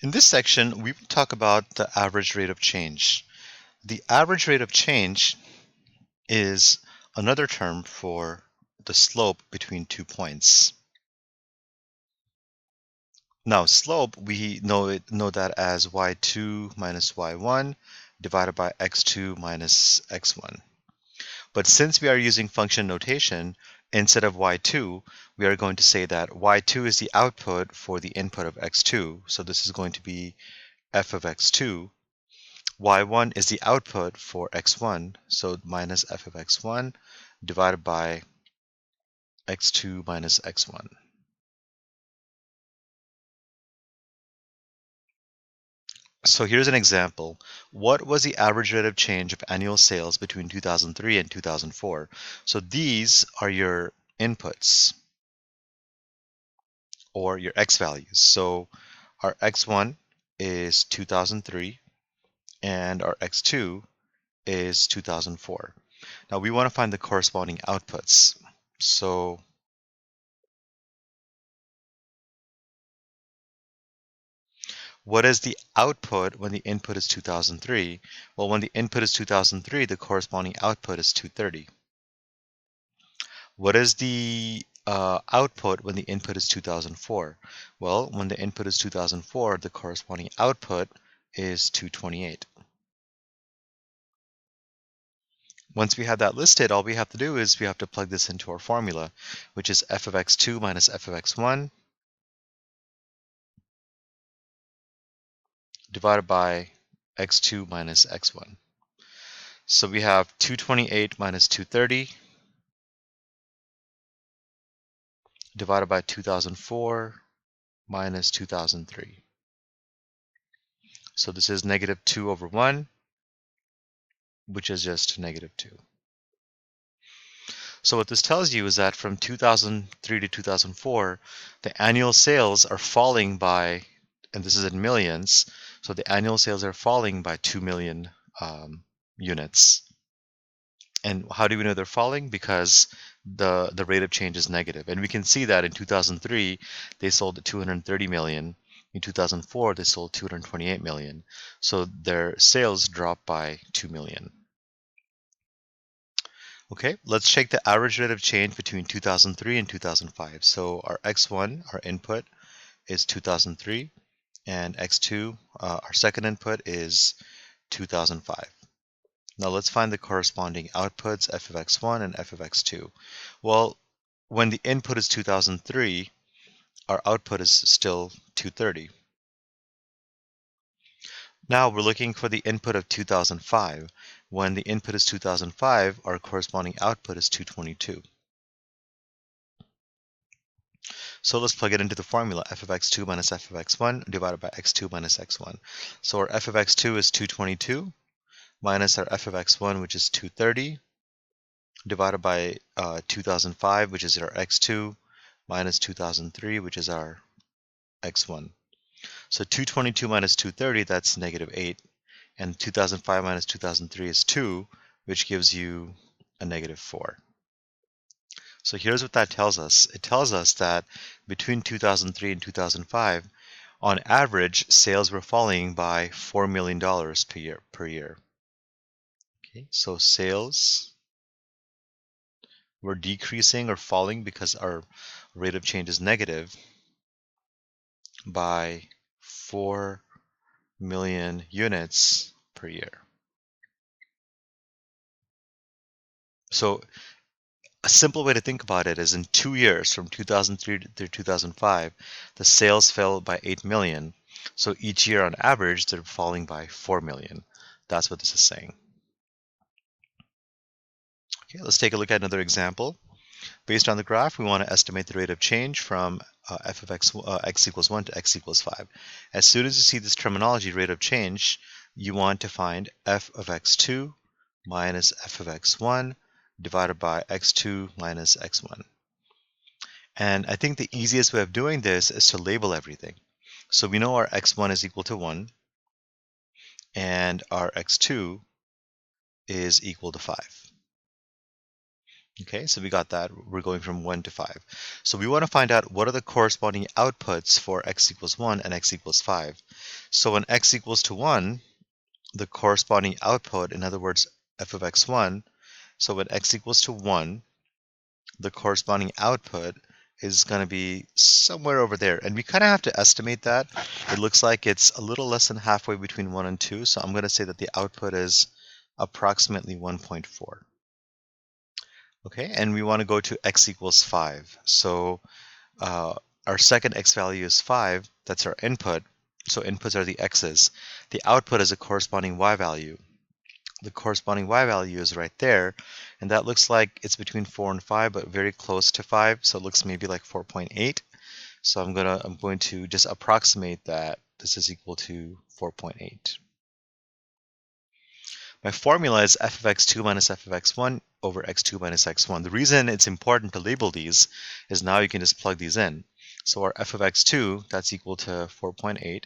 In this section, we will talk about the average rate of change. The average rate of change is another term for the slope between 2 points. Now, slope, we know that as y2 minus y1 divided by x2 minus x1. But since we are using function notation, instead of y2, we are going to say that y2 is the output for the input of x2. So this is going to be f of x2. y1 is the output for x1, so minus f of x1 divided by x2 minus x1. So here's an example. What was the average rate of change of annual sales between 2003 and 2004? So these are your inputs or your x values. So our x1 is 2003 and our x2 is 2004. Now we want to find the corresponding outputs. So what is the output when the input is 2003? Well, when the input is 2003, the corresponding output is 230. What is the output when the input is 2004? Well, when the input is 2004, the corresponding output is 228. Once we have that listed, all we have to do is we have to plug this into our formula, which is f of x2 minus f of x1 divided by x2 minus x1. So we have 228 minus 230 divided by 2004 minus 2003. So this is negative 2 over 1, which is just negative 2. So what this tells you is that from 2003 to 2004, the annual sales are falling by, and this is in millions, so the annual sales are falling by 2 million units. And how do we know they're falling? Because the rate of change is negative. And we can see that in 2003, they sold at 230 million. In 2004, they sold 228 million. So their sales dropped by 2 million. Okay, let's check the average rate of change between 2003 and 2005. So our x1, our input, is 2003, and x2, our second input, is 2005. Now let's find the corresponding outputs, f of x1 and f of x2. Well, when the input is 2003, our output is still 230. Now we're looking for the input of 2005. When the input is 2005, our corresponding output is 222. So let's plug it into the formula, f of x2 minus f of x1 divided by x2 minus x1. So our f of x2 is 222 minus our f of x1, which is 230, divided by 2005, which is our x2, minus 2003, which is our x1. So 222 minus 230, that's negative 8. And 2005 minus 2003 is 2, which gives you a negative 4. So here's what that tells us. It tells us that between 2003 and 2005, on average, sales were falling by $4 million per year. Okay, so sales were decreasing or falling because our rate of change is negative by 4 million units per year. So a simple way to think about it is in 2 years, from 2003 to 2005, the sales fell by 8 million. So each year on average, they're falling by 4 million. That's what this is saying. Okay, let's take a look at another example. Based on the graph, we want to estimate the rate of change from f of x equals 1 to x equals 5. As soon as you see this terminology, rate of change, you want to find f of x2 minus f of x1 divided by x2 minus x1. And I think the easiest way of doing this is to label everything. So we know our x1 is equal to 1, and our x2 is equal to 5. Okay, so we got that. We're going from 1 to 5. So we want to find out what are the corresponding outputs for x equals 1 and x equals 5. So when x equals to 1, the corresponding output, in other words, f of x1, so when x equals to 1, the corresponding output is going to be somewhere over there. And we kind of have to estimate that. It looks like it's a little less than halfway between 1 and 2. So I'm going to say that the output is approximately 1.4. Okay, and we want to go to x equals 5. So our second x value is 5. That's our input. So inputs are the x's. The output is a corresponding y value. The corresponding y value is right there, and that looks like it's between 4 and 5, but very close to 5, so it looks maybe like 4.8. So I'm going to just approximate that this is equal to 4.8. My formula is f of x2 minus f of x1 over x2 minus x1. The reason it's important to label these is now you can just plug these in. So our f of x2, that's equal to 4.8,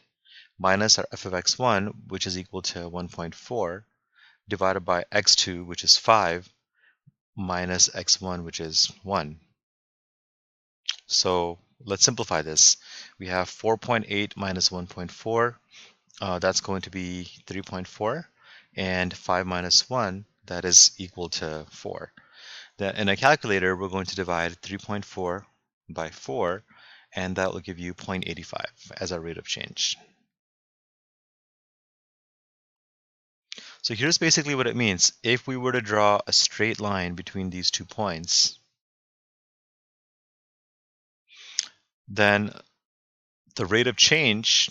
minus our f of x1, which is equal to 1.4, divided by x2, which is 5, minus x1, which is 1. So let's simplify this. We have 4.8 minus 1.4. That's going to be 3.4. And 5 minus 1, that is equal to 4. In a calculator, we're going to divide 3.4 by 4, and that will give you 0.85 as our rate of change. So here's basically what it means. If we were to draw a straight line between these 2 points, then the rate of change,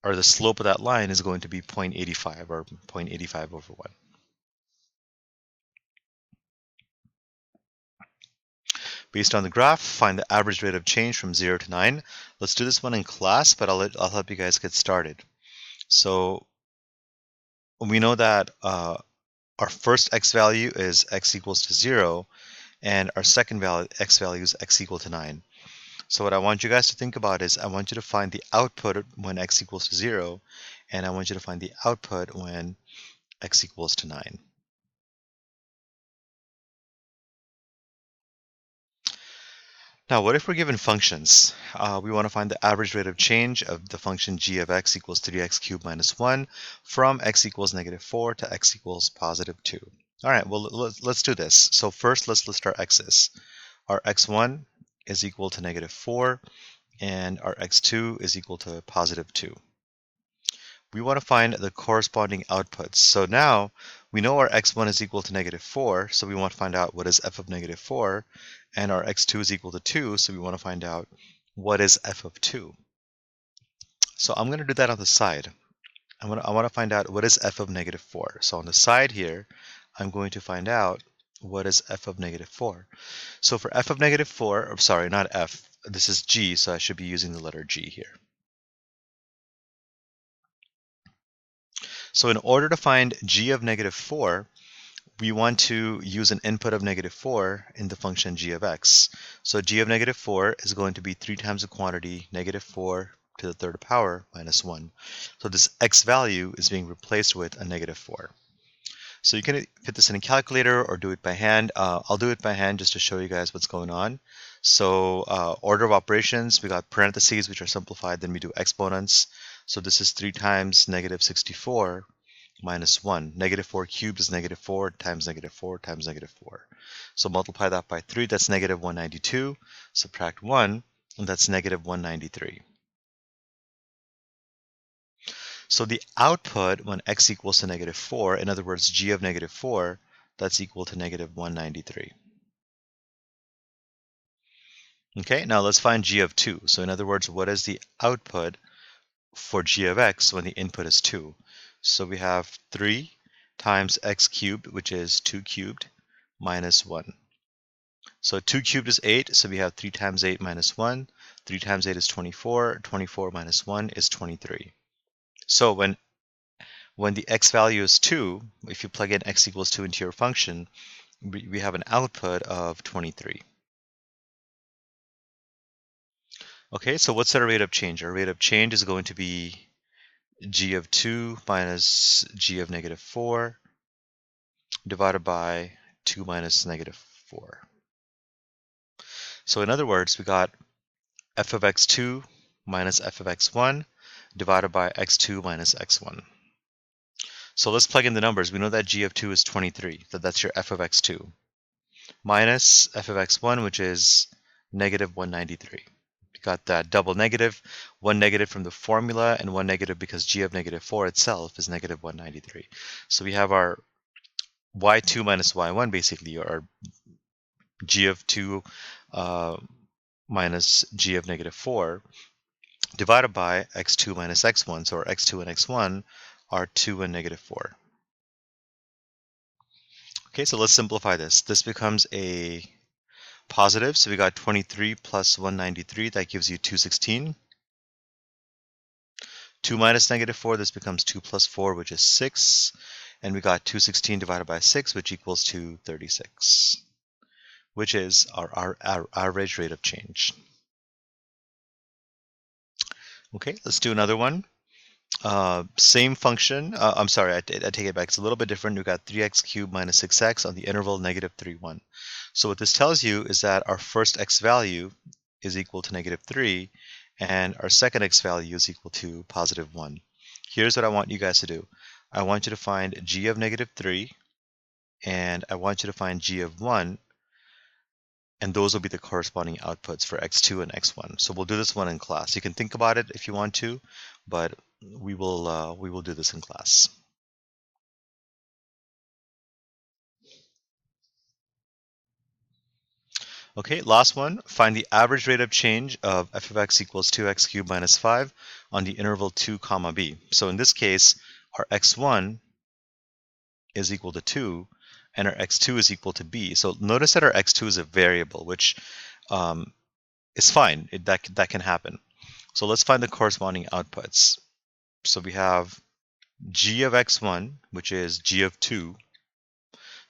or the slope of that line, is going to be 0.85, or 0.85 over 1. Based on the graph, find the average rate of change from 0 to 9. Let's do this one in class, but I'll help you guys get started. So we know that our first x value is x equals to 0, and our second value, x value, is x equal to 9. So what I want you guys to think about is I want you to find the output when x equals to 0, and I want you to find the output when x equals to 9. Now, what if we're given functions? We want to find the average rate of change of the function g of x equals 3x cubed minus 1 from x equals -4 to x equals positive 2. All right, well, let's do this. So first, let's list our x's. Our x1 is equal to -4, and our x2 is equal to positive 2. We want to find the corresponding outputs. So now we know our x1 is equal to -4, so we want to find out what is f of -4, and our x2 is equal to 2, so we want to find out what is f of 2. So I'm going to do that on the side. I want to find out what is f of -4. So on the side here, I'm going to find out what is f of -4. So for f of -4, or sorry, not f, this is g, so I should be using the letter g here. So in order to find g of -4, we want to use an input of -4 in the function g of x. So g of -4 is going to be 3 times the quantity -4 to the third power minus 1. So this x value is being replaced with a -4. So you can put this in a calculator or do it by hand. I'll do it by hand just to show you guys what's going on. So order of operations, we got parentheses, which are simplified, then we do exponents. So this is 3 times -64 minus 1. -4 cubed is -4 times -4 times -4. So multiply that by 3, that's -192. Subtract 1, and that's -193. So the output when x equals to -4, in other words, g of -4, that's equal to -193. Okay, now let's find g of 2. So in other words, what is the output for g of x when the input is 2? So we have 3 times x cubed, which is 2 cubed, minus 1. So 2 cubed is 8, so we have 3 times 8 minus 1. 3 times 8 is 24. 24 minus 1 is 23. So when the x value is 2, if you plug in x equals 2 into your function, we have an output of 23. Okay, so what's our rate of change? Our rate of change is going to be g of 2 minus g of -4 divided by 2 minus -4. So in other words, we got f of x2 minus f of x1 divided by x2 minus x1. So let's plug in the numbers. We know that g of 2 is 23, so that's your f of x2, minus f of x1, which is negative 193. We got that double negative, one negative from the formula, and one negative because g of negative 4 itself is negative 193. So we have our y2 minus y1, basically, or g of 2 minus g of negative 4, divided by x2 minus x1. So our x2 and x1 are 2 and negative 4. Okay, so let's simplify this. This becomes a positive, so we got 23 plus 193, that gives you 216. 2 minus negative 4, this becomes 2 plus 4, which is 6. And we got 216 divided by 6, which equals to 36, which is our average rate of change. Okay, let's do another one. Same function. I'm sorry, I take it back. It's a little bit different. We've got 3x cubed minus 6x on the interval negative 3, 1. So what this tells you is that our first x value is equal to negative 3, and our second x value is equal to positive 1. Here's what I want you guys to do. I want you to find g of negative 3, and I want you to find g of 1, and those will be the corresponding outputs for x2 and x1. So we'll do this one in class. You can think about it if you want to, but we will do this in class. Okay, last one. Find the average rate of change of f of x equals 2x cubed minus 5 on the interval 2 comma b. So in this case, our x1 is equal to 2, and our x2 is equal to b. So notice that our x2 is a variable, which is fine. That can happen. So let's find the corresponding outputs. So we have g of x1, which is g of 2,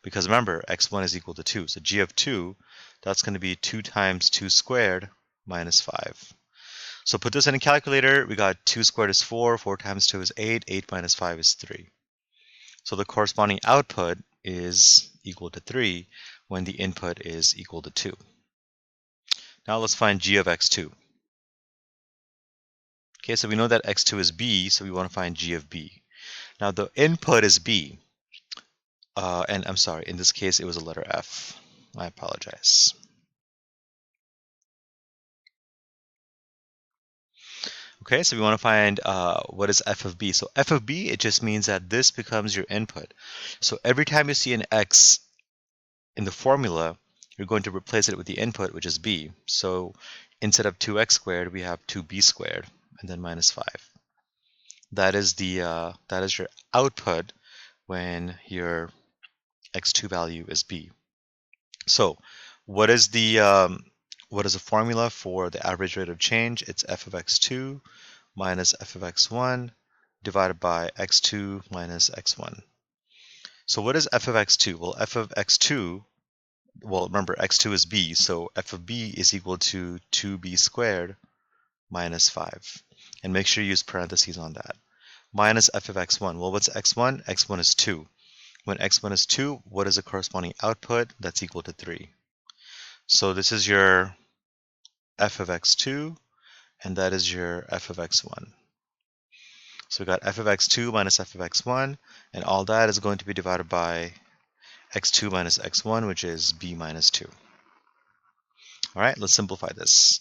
because remember, x1 is equal to 2. So g of 2, that's going to be 2 times 2 squared minus 5. So put this in a calculator. We got 2 squared is 4, 4 times 2 is 8, 8 minus 5 is 3. So the corresponding output is equal to 3 when the input is equal to 2. Now let's find g of x2. Okay, so we know that x2 is b, so we want to find g of b. Now the input is b, and I'm sorry, in this case it was a letter F. I apologize. Okay, so we want to find what is f of b. So f of b, it just means that this becomes your input. So every time you see an x in the formula, you're going to replace it with the input, which is b. So instead of 2x squared, we have 2b squared, and then minus 5. That is your output when your x2 value is b. So what is the formula for the average rate of change? It's f of x2 minus f of x1 divided by x2 minus x1. So what is f of x2? Well, f of x2, well, remember, x2 is b, so f of b is equal to 2b squared minus 5. And make sure you use parentheses on that. Minus f of x1. Well, what's x1? x1 is 2. When x1 is 2, what is the corresponding output? That's equal to 3. So this is your f of x2, and that is your f of x1. So we got f of x2 minus f of x1, and all that is going to be divided by x2 minus x1, which is b minus 2. All right, let's simplify this.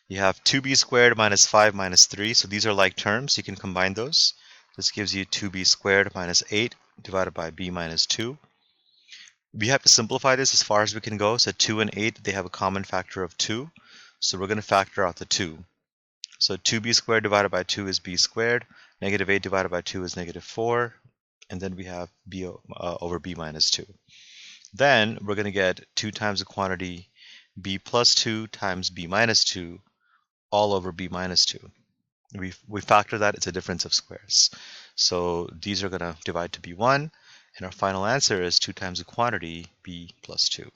You have 2b squared minus 5 minus 3, so these are like terms. You can combine those. This gives you 2b squared minus 8 divided by b minus 2. We have to simplify this as far as we can go. So 2 and 8, they have a common factor of 2. So we're going to factor out the 2. So 2b squared divided by 2 is b squared. Negative 8 divided by 2 is negative 4. And then we have b over b minus 2. Then we're going to get 2 times the quantity b plus 2 times b minus 2 all over b minus 2. We factor that, it's a difference of squares. So these are going to divide to be 1. And our final answer is 2 times the quantity b plus 2.